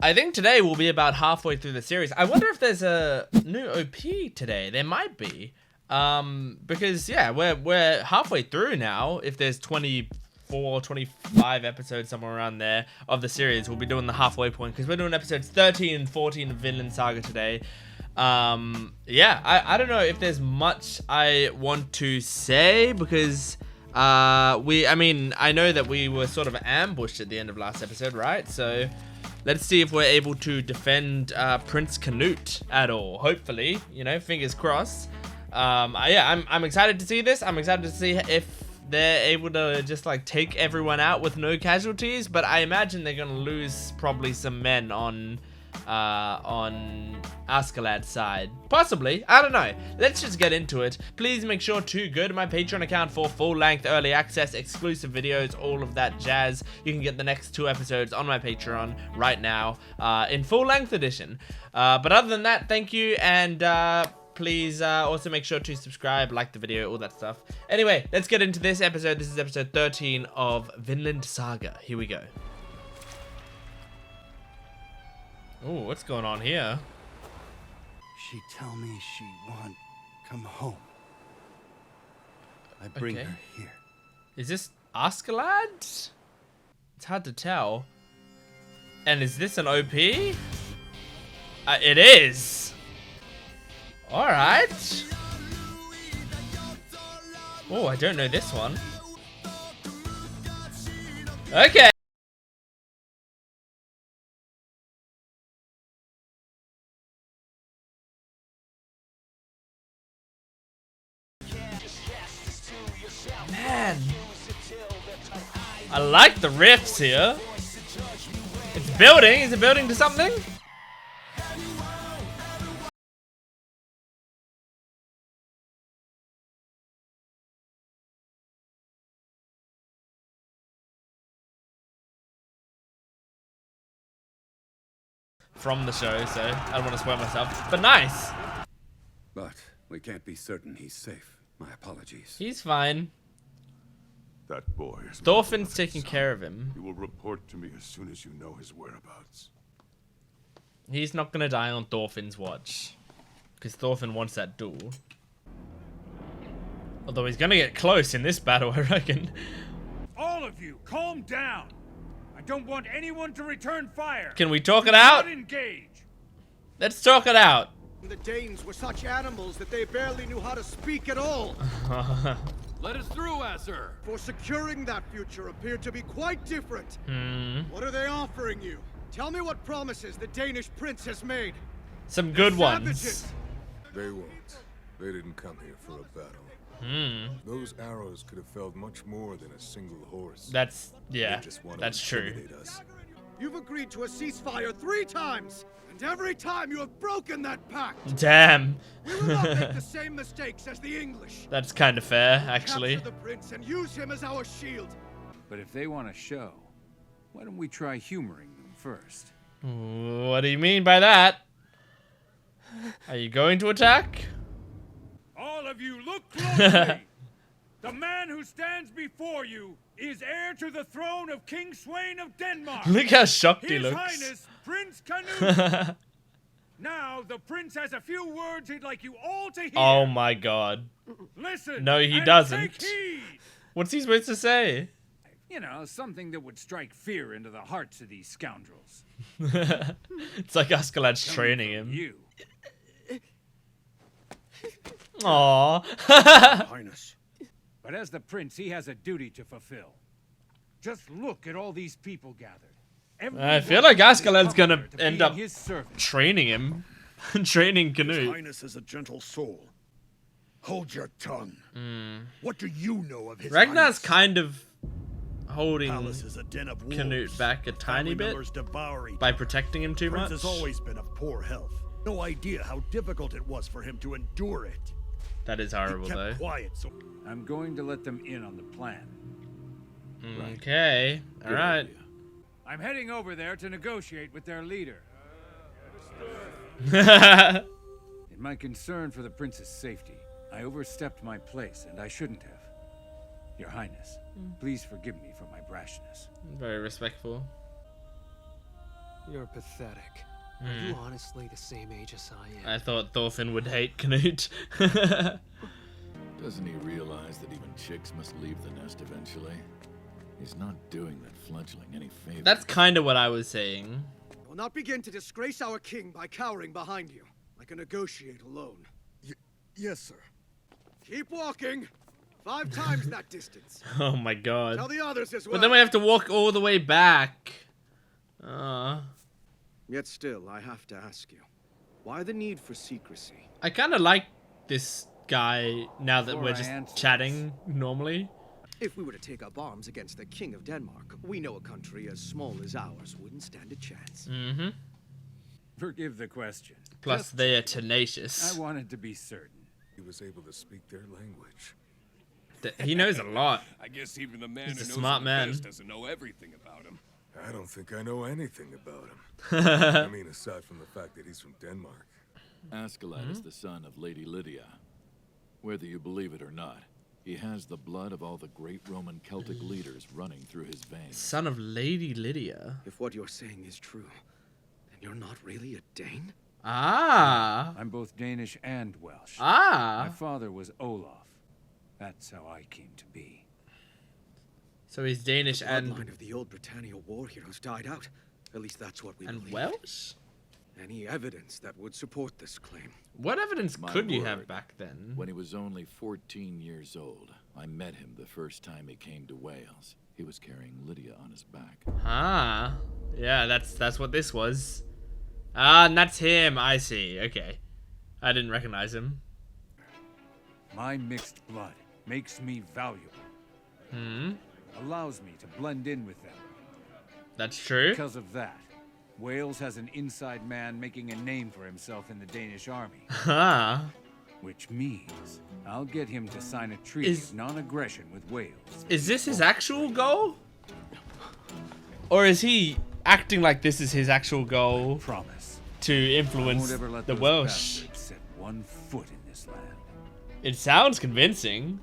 I think today we'll be about halfway through the series. I wonder if there's a new OP today. There might be. Because yeah, we're halfway through now. If there's 24, 25 episodes somewhere around there of the series, we'll be doing the halfway point because we're doing episodes 13 and 14 of Vinland Saga today. Yeah, I don't know if there's much I want to say because I mean, I know that we were sort of ambushed at the end of last episode, right? So let's see if we're able to defend Prince Canute at all. Hopefully, you know, fingers crossed. Yeah, I'm excited to see this. I'm excited to see if they're able to just like take everyone out with no casualties. But I imagine they're gonna lose probably some men on Askeladd's side. Possibly. I don't know. Let's just get into it. Please make sure to go to my Patreon account for full-length early access, exclusive videos, all of that jazz. You can get the next 2 episodes on my Patreon right now in full-length edition. But other than that, thank you, and please also make sure to subscribe, like the video, all that stuff. Anyway, let's get into this episode. This is episode 13 of Vinland Saga. Here we go. Oh, what's going on here? She tell me she want come home. I bring her here. Is this Askeladd? It's hard to tell. And is this an OP? It is. All right. Oh, I don't know this one. Okay. Man, I like the riffs here. It's building. Is it building to something? From the show, so I don't want to spoil myself. But nice. But we can't be certain he's safe. My apologies. He's fine. That boy is Thorfinn's taking care of him. You will report to me as soon as you know his whereabouts. He's not gonna die on Thorfinn's watch. Because Thorfinn wants that duel. Although he's gonna get close in this battle, I reckon. All of you, calm down. I don't want anyone to return fire. Can we talk it out? Not engage. Let's talk it out. The Danes were such animals that they barely knew how to speak at all. Let us through, Asser. For securing that future appeared to be quite different. What are they offering you? Tell me what promises the Danish prince has made. Some good ones. Savages. They won't. They didn't come here for a battle. Those arrows could have felled much more than a single horse. That's, yeah, They just want to that's true. intimidate us. You've agreed to a ceasefire 3 times, and every time you have broken that pact. Damn. We will not make the same mistakes as the English. That's kind of fair, actually. Capture the prince and use him as our shield. But if they want a show, why don't we try humoring them first? What do you mean by that? Are you going to attack? All of you, look closely. The man who stands before you is heir to the throne of King Sweyn of Denmark. Look how shocked he His looks. Highness Prince Canute. Now the prince has a few words he'd like you all to hear. Oh my god. Listen. No, he and doesn't. Take heed. What's he supposed to say? You know, something that would strike fear into the hearts of these scoundrels. It's like Askeladd's Coming training from him. You. Aww. Highness. But as the prince, he has a duty to fulfill. Just look at all these people gathered. I feel like Askeladd's gonna to be end up his servant. training him. Training His Canute. Highness is a gentle soul. Hold your tongue. What do you know of his Ragnar's Highness? kind of holding Palace is a den of wolves. Canute back a tiny Family bit members devour each by other. protecting him too Prince much. has always been of poor health. No idea how difficult it was for him to endure it. That is He horrible kept though. quiet, so I'm going to let them in on the plan. Okay. Good Alright. idea. I'm heading over there to negotiate with their leader. In my concern for the prince's safety, I overstepped my place, and I shouldn't have. Your Highness, please forgive me for my brashness. Very respectful. You're pathetic. Are you honestly the same age as I am? I thought Thorfinn would hate Canute. Doesn't he realize that even chicks must leave the nest eventually? He's not doing that fledgling any favors. That's kind of what I was saying. Will not begin to disgrace our king by cowering behind you. I can negotiate alone. Yes, sir. Keep walking. 5 times that distance. Oh my god. Tell the others as well. But then we have to walk all the way back. Yet still, I have to ask you, why the need for secrecy? I kind of like this guy now that Before we're I just answer chatting normally. If we were to take up arms against the King of Denmark, we know a country as small as ours wouldn't stand a chance. Mm-hmm. Forgive the question. Plus, Just they are checking. tenacious. I wanted to be certain. He was able to speak their language. He knows a lot. I guess even the man He's who a knows smart the man. best doesn't know everything about him. I don't think I know anything about him. I mean, aside from the fact that he's from Denmark. Askeladd is the son of Lady Lydia. Whether you believe it or not, he has the blood of all the great Roman Celtic leaders running through his veins. Son of Lady Lydia. If what you're saying is true, then you're not really a Dane? Ah. I'm both Danish and Welsh. My Ah. father was Olaf. That's how I came to be. So he's Danish The and bloodline of the old Britannia war heroes died out. At least that's what we believe. Welsh? Any evidence that would support this claim? What evidence My could you word. have back then? When he was only 14 years old, I met him the first time he came to Wales. He was carrying Lydia on his back. Ah. Yeah, that's what this was. Ah, and that's him. I see. Okay. I didn't recognize him. My mixed blood makes me valuable. Hmm. Allows me to blend in with them. That's true. Because of that, Wales has an inside man making a name for himself in the Danish army. Ah. Which means I'll get him to sign a treaty of non-aggression with Wales. Is this his actual goal? Or is he acting like this is his actual goal Promise. to I influence won't ever let the those Welsh? bastards set one foot in this land. It sounds convincing.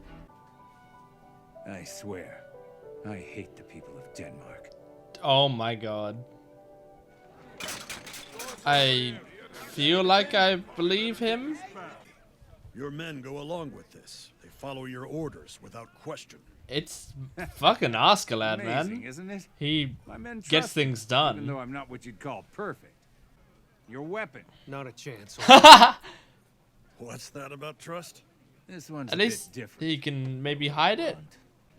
I swear, I hate the people of Denmark. Oh my god. I feel like I believe him. Your men go along with this. They follow your orders without question. It's fucking Askeladd, Amazing, man. isn't it? He My men gets trust me, things even though done. I'm not what you'd call perfect. Your weapon. Not a chance. What's that about trust? This one's At a least bit different. he can maybe hide it.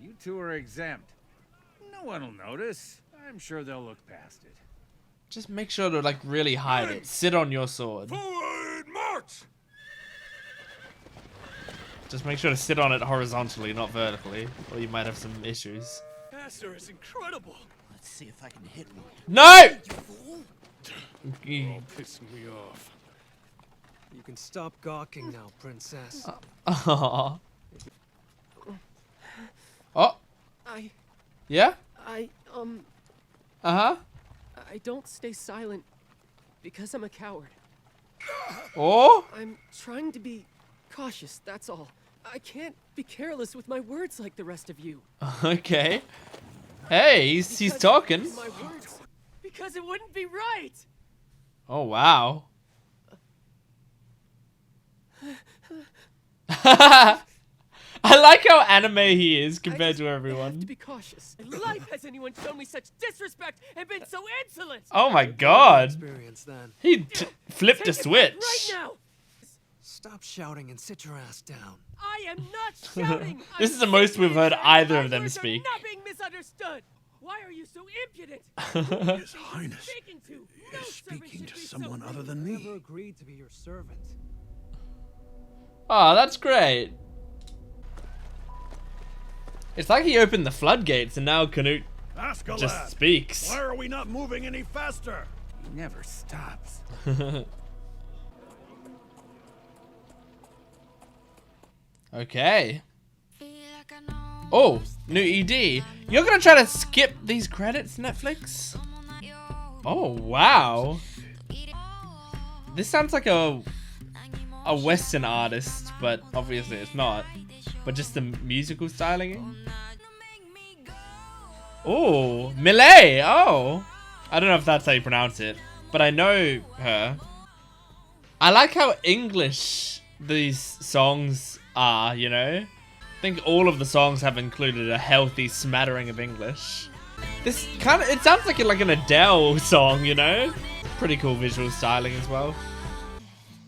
You two are exempt. No one will notice. I'm sure they'll look past it. Just make sure to like really hide it. Sit on your sword. Forward march! Just make sure to sit on it horizontally, not vertically, or you might have some issues. Master is incredible. Let's see if I can hit one. No! Pissing me off. You can stop gawking now, princess. Oh. Oh. Yeah? I don't stay silent because I'm a coward. Oh? I'm trying to be cautious, that's all. I can't be careless with my words like the rest of you. Okay. Hey, he's talking. My words, because it wouldn't be right. Oh, wow. I like how anime he is compared to I have everyone. to be cautious. In life has anyone shown me such disrespect and been so insolent? Oh my god. Experience then. He flipped a Take it back switch. right now. Stop shouting and sit your ass down. I am not shouting. This I'm is the most we've heard simply either saying of them my words are speak. Not being misunderstood. Why are you so impudent? His Highness Speaking to no is servant speaking should to be so someone other rude. than Never me. agreed to be your servant. Oh, that's great. It's like he opened the floodgates and now Canute Askeladd, just speaks. why are we not moving any faster? He never stops. Okay. Oh, new ED. You're gonna try to skip these credits, Netflix? Oh, wow. This sounds like a Western artist, but obviously it's not. But just the musical styling. Oh, milet. Oh. I don't know if that's how you pronounce it, but I know her. I like how English these songs are, you know? I think all of the songs have included a healthy smattering of English. This kind of, it sounds like an Adele song, you know? Pretty cool visual styling as well.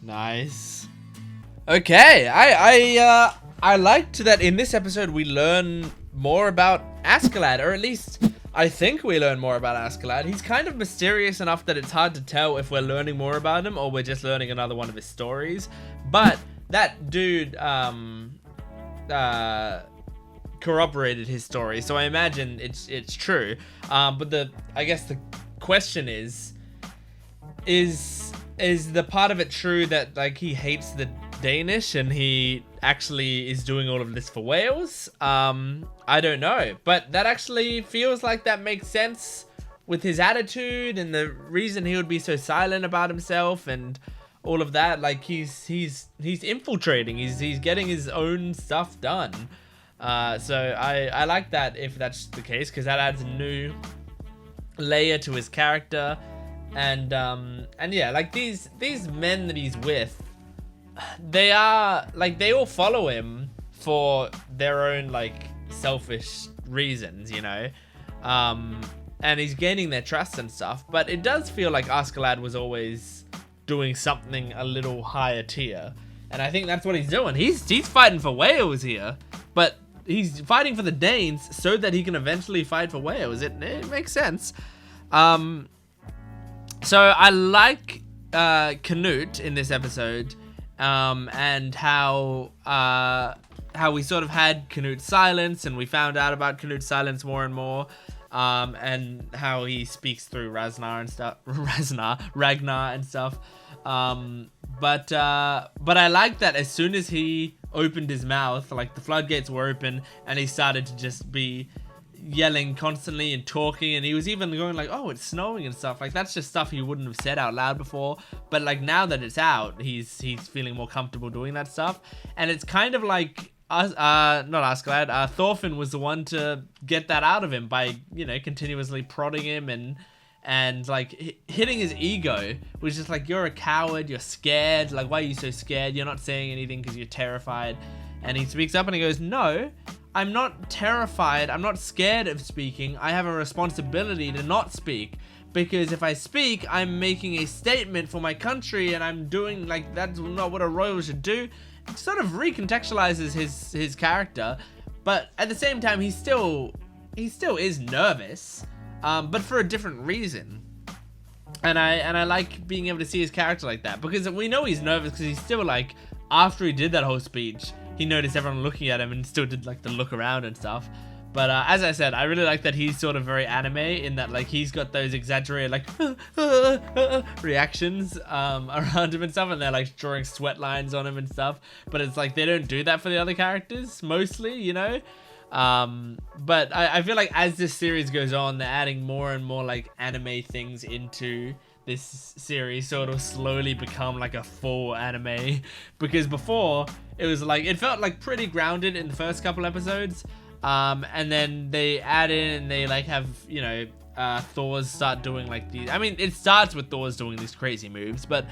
Nice. Okay, I liked that in this episode we learn more about Askeladd, or at least I think we learn more about Askeladd. He's kind of mysterious enough that it's hard to tell if we're learning more about him or we're just learning another one of his stories. But that dude corroborated his story, so I imagine it's true. But I guess the question is the part of it true that like he hates the Danish and he actually is doing all of this for Wales? I don't know, but that actually feels like that makes sense with his attitude and the reason he would be so silent about himself and all of that. Like he's infiltrating, he's getting his own stuff done. So I like that if that's the case, because that adds a new layer to his character. And yeah, like these men that he's with, they are like, they all follow him for their own like selfish reasons, you know, and he's gaining their trust and stuff. But it does feel like Askeladd was always doing something a little higher tier, and I think that's what he's doing. He's fighting for Wales here, but he's fighting for the Danes so that he can eventually fight for Wales. It makes sense. So I like Canute in this episode, and how we sort of had Canute's silence, and we found out about Canute's silence more and more, and how he speaks through Ragnar and stuff. But I like that as soon as he opened his mouth, like the floodgates were open, and he started to just be yelling constantly and talking, and he was even going like, oh, it's snowing and stuff. Like that's just stuff he wouldn't have said out loud before, but like now that it's out, he's feeling more comfortable doing that stuff. And it's kind of like not Askeladd, Thorfinn was the one to get that out of him by, you know, continuously prodding him and like hitting his ego, which is like, you're a coward, you're scared, like why are you so scared, you're not saying anything because you're terrified. And he speaks up and he goes, no, I'm not terrified, I'm not scared of speaking, I have a responsibility to not speak, because if I speak, I'm making a statement for my country, and I'm doing, like, that's not what a royal should do. It sort of recontextualizes his character, but at the same time, he still is nervous, but for a different reason. And I like being able to see his character like that, because we know he's nervous because he's still like, after he did that whole speech, he noticed everyone looking at him and still did like the look around and stuff. But as I said, I really like that he's sort of very anime in that like he's got those exaggerated like reactions around him and stuff, and they're like drawing sweat lines on him and stuff. But it's like they don't do that for the other characters mostly, you know. But I feel like as this series goes on, they're adding more and more like anime things into this series, so it'll slowly become like a full anime, because before it was like, it felt like pretty grounded in the first couple episodes, and then they add in and they like have, you know, Thors start doing like these, I mean it starts with Thors doing these crazy moves, but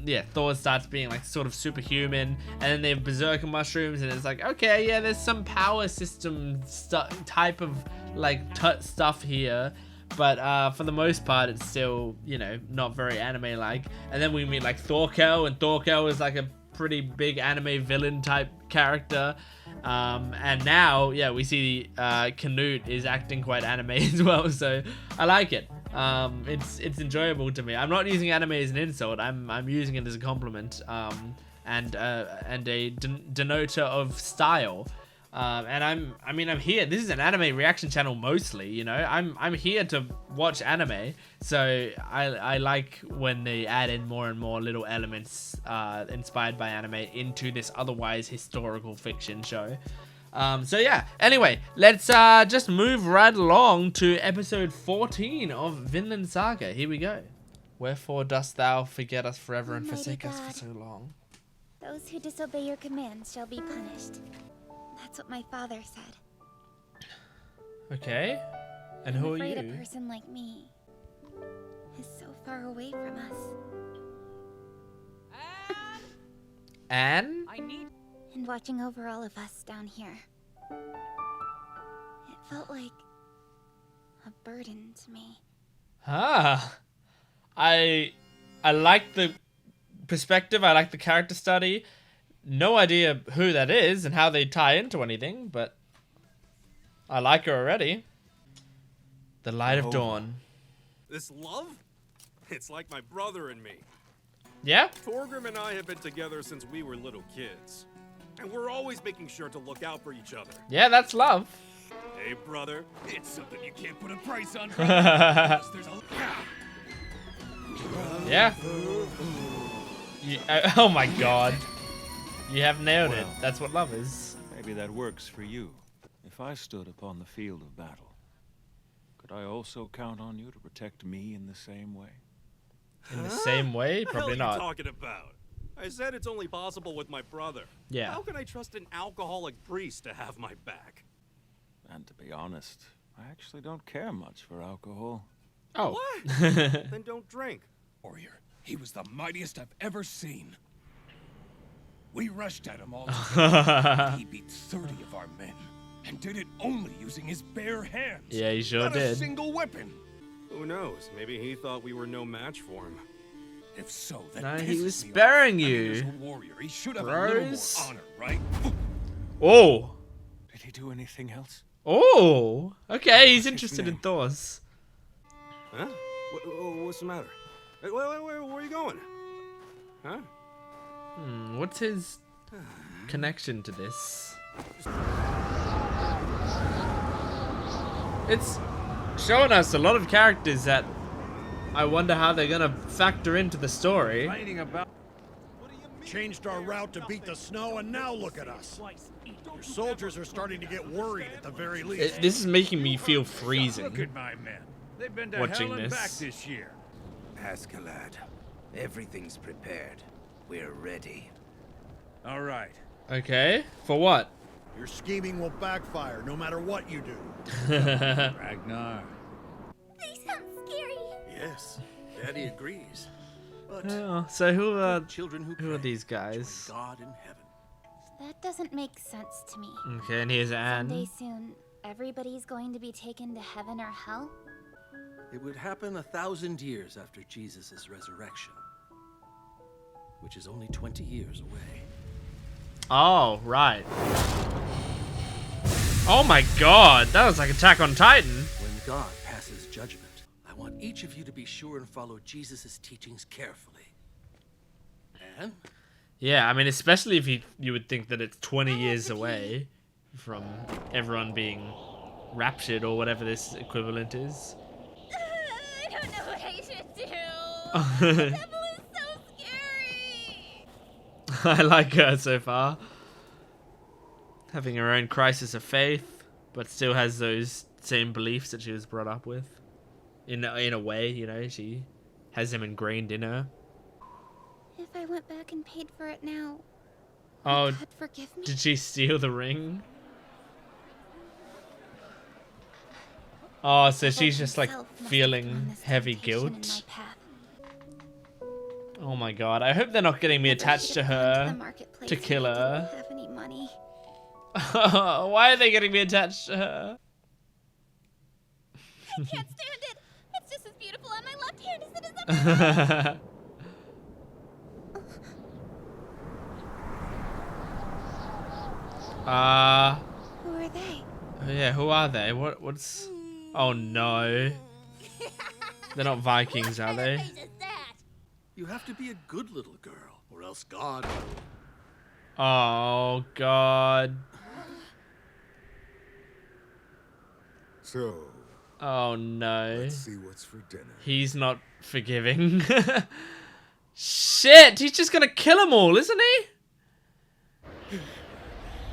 yeah, Thors starts being like sort of superhuman, and then they have berserker mushrooms, and it's like, okay, yeah, there's some power system type of like stuff here. But for the most part, it's still, you know, not very anime-like. And then we meet like Thorkell, and Thorkell is like a pretty big anime villain type character. And now, yeah, we see Canute is acting quite anime as well. So I like it. It's enjoyable to me. I'm not using anime as an insult. I'm using it as a compliment, and a denoter of style. And I'm here. This is an anime reaction channel mostly, you know. I'm here to watch anime, so I like when they add in more and more little elements inspired by anime into this otherwise historical fiction show. So yeah. Anyway, let's just move right along to episode 14 of Vinland Saga. Here we go. Wherefore dost thou forget us forever and forsake us for so long? Those who disobey your commands shall be punished. That's what my father said. Okay. And who are you? I'm afraid a person like me far away from us. Anne? And watching over all of us down here. It felt like a burden to me. Ah. I like the perspective, I like the character study. No idea who that is and how they tie into anything, but I like her already. The light of dawn. This love? It's like my brother and me. Yeah? Thorgrim and I have been together since we were little kids. And we're always making sure to look out for each other. Yeah, that's love. Hey, brother. It's something you can't put a price on. Yeah. Oh my god. You have nailed it. That's what love is. Maybe that works for you. If I stood upon the field of battle, could I also count on you to protect me in the same way? In the same way? Probably not. What are you talking about? I said it's only possible with my brother. Yeah. How can I trust an alcoholic priest to have my back? And to be honest, I actually don't care much for alcohol. Oh. What? Then don't drink. Warrior, he was the mightiest I've ever seen. We rushed at him all together. He beat 30 of our men, and did it only using his bare hands. Yeah, he sure Not did. a single weapon. Who knows? Maybe he thought we were no match for him. If so, that No, he pisses was me off. sparing I mean, you. as a warrior, he should have a little more Bros. honor, right? Oh. Did he do anything else? Oh. Okay, he's interested in Thors. Huh? What's the matter? Where are you going? Huh? What's his connection to this? It's showing us a lot of characters that I wonder how they're gonna factor into the story. Changed our route to beat the snow, and now look at us. Your soldiers are starting to get worried at the very least. This is making me feel freezing. Look at my men. They've been to Watching hell and this. back this year. Askeladd, everything's prepared. We're ready. All right. Okay, for what? Your scheming will backfire no matter what you do. Ragnar. They sound scary. Yes, Daddy agrees. But Oh, so who are children who are these guys? God in heaven. That doesn't make sense to me. Okay, and here's Someday Anne. soon, everybody's going to be taken to heaven or hell? It would happen 1,000 years after Jesus' resurrection, which is only 20 years away. Oh, right. Oh my god, that was like Attack on Titan. When God passes judgment, I want each of you to be sure and follow Jesus' teachings carefully. And Yeah, I mean, especially if you would think that it's 20 years away from everyone being raptured or whatever this equivalent is. I don't know what I should do. The devil is so scary. I like her so far. Having her own crisis of faith, but still has those same beliefs that she was brought up with. In a way, you know, she has them ingrained in her. If I went back and paid for it now, Oh, would God forgive me? did she steal the ring? Oh, so she's just like feeling heavy guilt. Oh my god, I hope they're not getting me attached to her to kill her. Have any money? Why are they getting me attached to her? I can't stand it. It's just as beautiful on my left hand as it is on my right. Who are they? Yeah, who are they? What's... Oh no. They're not Vikings, are they? you have to be a good little girl, or else God will. Oh god. So, Oh no. let's see what's for dinner. He's not forgiving. Shit, he's just gonna kill them all, isn't he?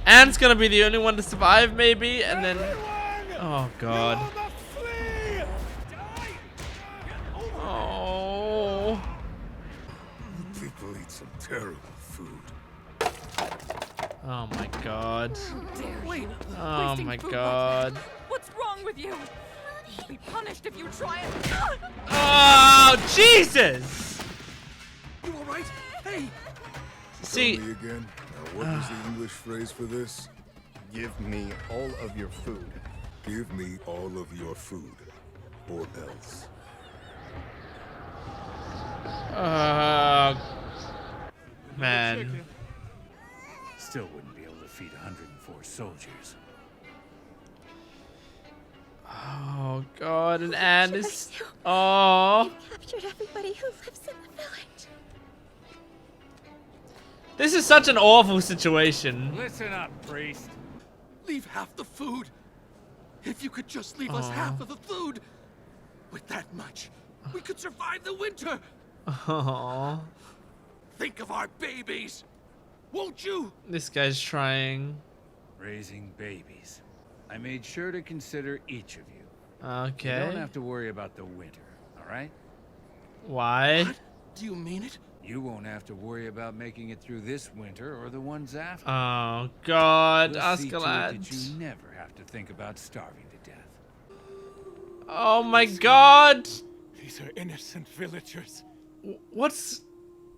Anne's gonna be the only one to survive, maybe, and then... Oh god. Oh. People eat some terrible food. Oh my god. Wait, Oh my god. What's wrong with you? Be punished if you try it. Oh, Jesus! You all right? Hey! See. Tell me again. Now, what is the English phrase for this? Give me all of your food. Give me all of your food, or else. Man. Still wouldn't be able to feed 104 soldiers. Oh God, and Anne is. Oh. You've captured everybody who lives in the village. This is such an awful situation. Listen up, priest. Leave half the food. If you could just leave us half of the food. With that much, we could survive the winter. Oh. Think of our babies. Won't you? This guy's trying. Raising babies. I made sure to consider each of you. Okay. You don't have to worry about the winter, all right? Why? What? Do you mean it? You won't have to worry about making it through this winter or the ones after. Oh God, We'll see to it Askeladd. that you never have to think about starving to death. Oh my God. These are innocent villagers. What's?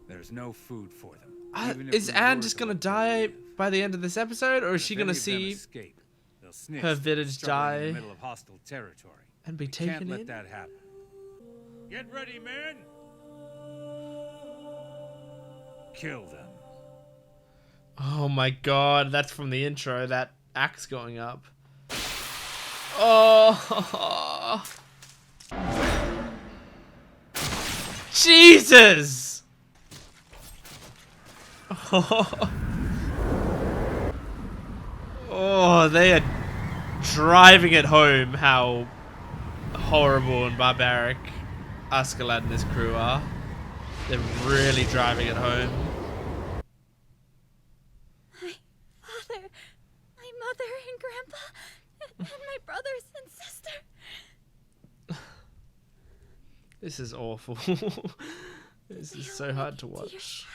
There's no food for them. Even if Is we Anne were just to gonna let them die live. by the end of this episode, or is If she any gonna of them see escape, they'll snitch her that village they're struggling in die the middle of hostile territory. and be We can't taken let in? that happen. Get ready, men. Kill them. Oh my God, that's from the intro. That axe going up. Oh. Jesus. Oh, they are driving it home how horrible and barbaric Askeladd and his crew are. They're really driving it home. My father, my mother and grandpa, and my brothers and sister. This is awful. This is so hard to watch.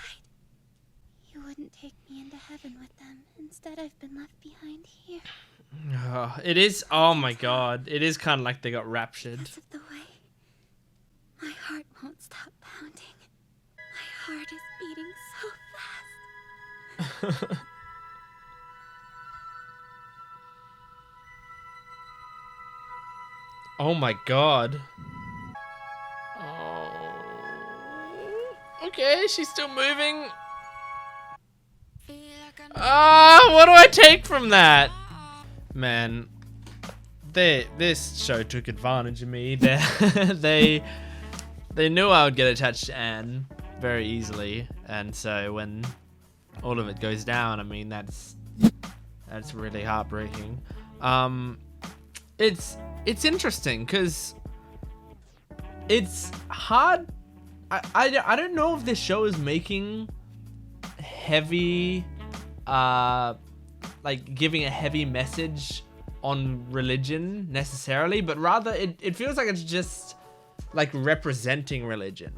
You wouldn't take me into heaven with them. Instead, I've been left behind here. It is, oh my God. It is kind of like they got raptured. Because of the way my heart won't stop pounding. My heart is beating so fast. Oh my God. Oh. Okay, she's still moving. What do I take from that? Man, this show took advantage of me. They knew I would get attached to Anne very easily, and so when all of it goes down, I mean that's really heartbreaking. It's interesting because it's hard. I don't know if this show is making heavy, like giving a heavy message on religion necessarily, but rather it feels like it's just like representing religion.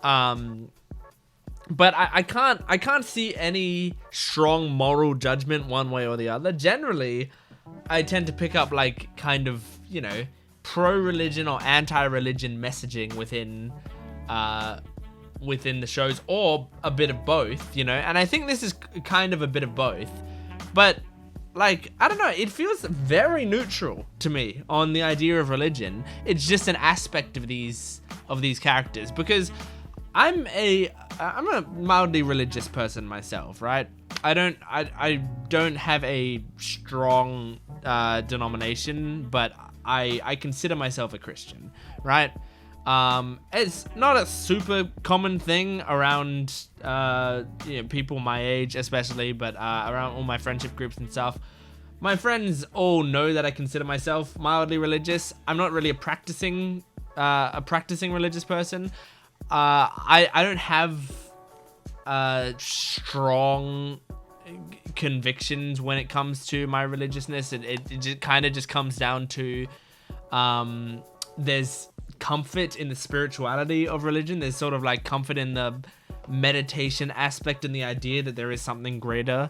But I can't see any strong moral judgment one way or the other. Generally, I tend to pick up like kind of, you know, pro-religion or anti-religion messaging within the shows, or a bit of both, you know, and I think this is kind of a bit of both, but like, I don't know, it feels very neutral to me on the idea of religion. It's just an aspect of these characters, because I'm a mildly religious person myself, right? I don't have a strong denomination, but I consider myself a Christian, right? It's not a super common thing around you know, people my age especially, but around all my friendship groups and stuff. My friends all know that I consider myself mildly religious. I'm not really a practicing religious person. I don't have strong convictions when it comes to my religiousness. It just kind of just comes down to there's comfort in the spirituality of religion. There's sort of like comfort in the meditation aspect and the idea that there is something greater.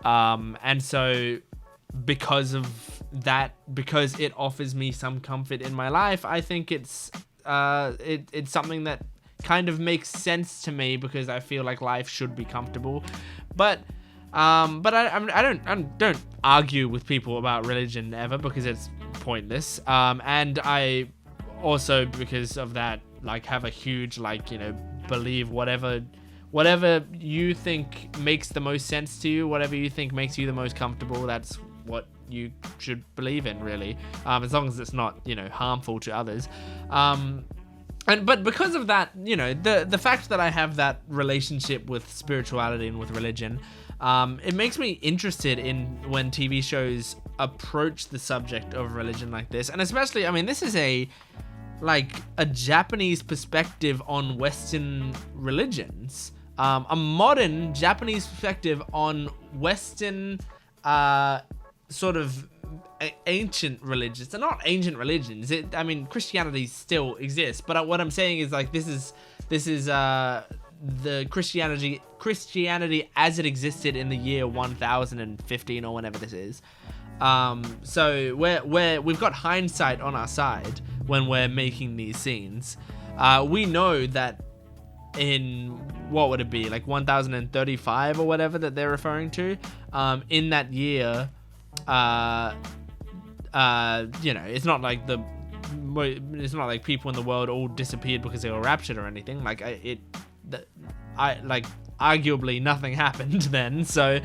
And so because of that, because it offers me some comfort in my life, I think it's something that kind of makes sense to me, because I feel like life should be comfortable. But I don't argue with people about religion ever, because it's pointless. And I also, because of that, like, have a huge, like, you know, believe whatever you think makes the most sense to you, whatever you think makes you the most comfortable, that's what you should believe in, really, as long as it's not, you know, harmful to others. But because of that, you know, the fact that I have that relationship with spirituality and with religion, it makes me interested in when TV shows approach the subject of religion like this. And especially, I mean, this is a Japanese perspective on Western religions, a modern Japanese perspective on Western sort of ancient religions. They're not ancient religions. I mean, Christianity still exists, but what I'm saying is, like, this is the Christianity as it existed in the year 1015 or whenever this is. So we've got hindsight on our side when we're making these scenes. We know that in, what would it be, like 1035 or whatever that they're referring to, in that year, you know, it's not like people in the world all disappeared because they were raptured or anything. Like, arguably nothing happened then. So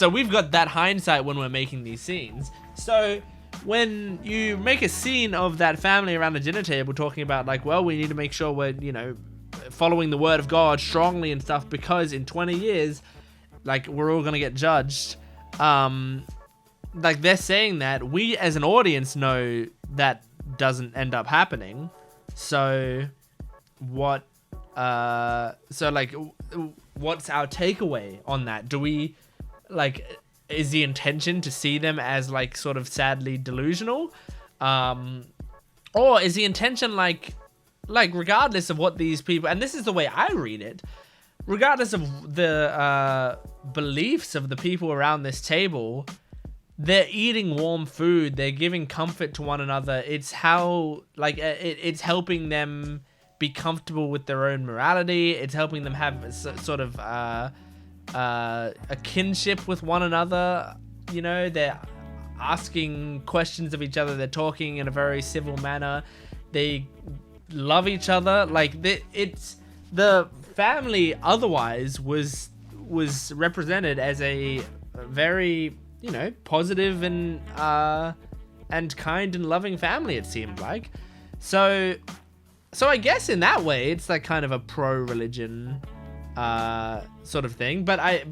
we've got that hindsight when we're making these scenes. So when you make a scene of that family around the dinner table talking about, like, well, we need to make sure we're, you know, following the word of God strongly and stuff, because in 20 years, like, we're all gonna get judged. Like, they're saying that, we as an audience know that doesn't end up happening. So what, so, like, what's our takeaway on that? Do we, like, is the intention to see them as, like, sort of sadly delusional? Or is the intention, like regardless of what these people, and this is the way I read it, regardless of the beliefs of the people around this table, they're eating warm food, they're giving comfort to one another. It's how, like, it's helping them be comfortable with their own morality. It's helping them have a sort of a kinship with one another. You know, they're asking questions of each other, they're talking in a very civil manner, they love each other. Like, it's the family otherwise was represented as a very, you know, positive and kind and loving family, it seemed like. So I guess in that way it's like kind of a pro-religion sort of thing, but I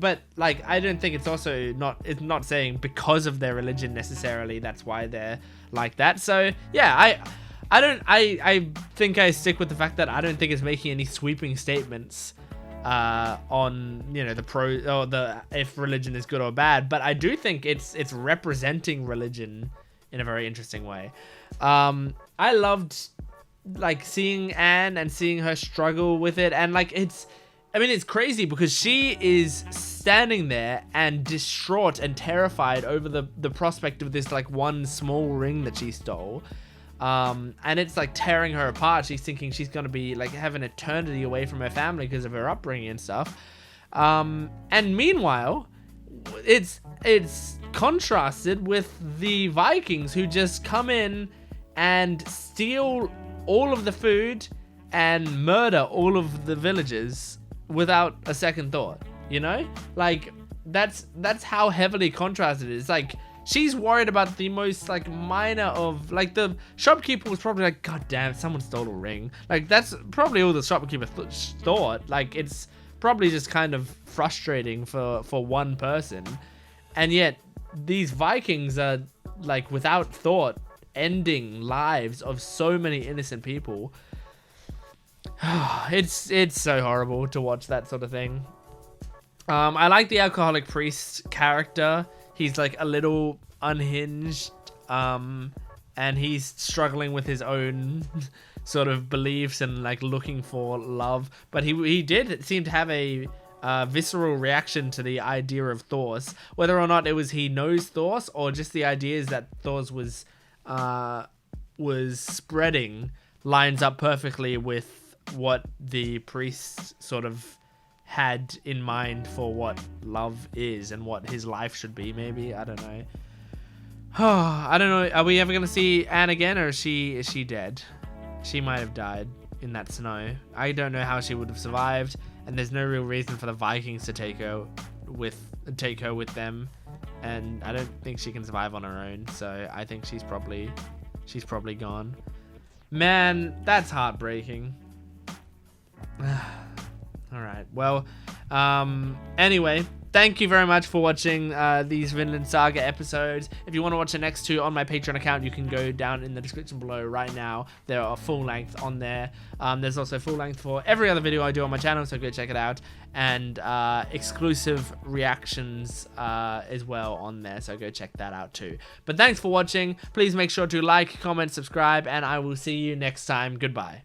don't think it's also it's not saying because of their religion necessarily that's why they're like that. So yeah, I think I stick with the fact that I don't think it's making any sweeping statements on, you know, the pro or the if religion is good or bad, but I do think it's representing religion in a very interesting way. I loved, like, seeing Anne and seeing her struggle with it, and, like, it's crazy because she is standing there and distraught and terrified over the prospect of this, like, one small ring that she stole. And it's, like, tearing her apart. She's thinking she's gonna be, like, have an eternity away from her family because of her upbringing and stuff. And meanwhile, it's contrasted with the Vikings, who just come in and steal all of the food and murder all of the villagers without a second thought, you know? Like, that's how heavily contrasted it is. Like, she's worried about the most, like, minor of, like, the shopkeeper was probably like, God damn, someone stole a ring. Like, that's probably all the shopkeeper thought. Like, it's probably just kind of frustrating for one person. And yet, these Vikings are, like, without thought, ending lives of so many innocent people. It's so horrible to watch that sort of thing. I like the alcoholic priest character. He's, like, a little unhinged, and he's struggling with his own sort of beliefs and, like, looking for love. But he did seem to have a visceral reaction to the idea of Thors, whether or not it was he knows Thors or just the ideas that Thors was spreading lines up perfectly with what the priest sort of had in mind for what love is and what his life should be. Maybe, I don't know. I don't know. Are we ever gonna see Anne again, or is she dead? She might have died in that snow. I don't know how she would have survived, and there's no real reason for the Vikings to take her with them, and I don't think she can survive on her own. So I think she's probably gone. Man, that's heartbreaking. All right. Well, anyway, thank you very much for watching these Vinland Saga episodes. If you want to watch the next two on my Patreon account, you can go down in the description below right now. There are full length on there. There's also full length for every other video I do on my channel, so go check it out. And exclusive reactions as well on there, so go check that out too. But thanks for watching. Please make sure to like, comment, subscribe, and I will see you next time. Goodbye.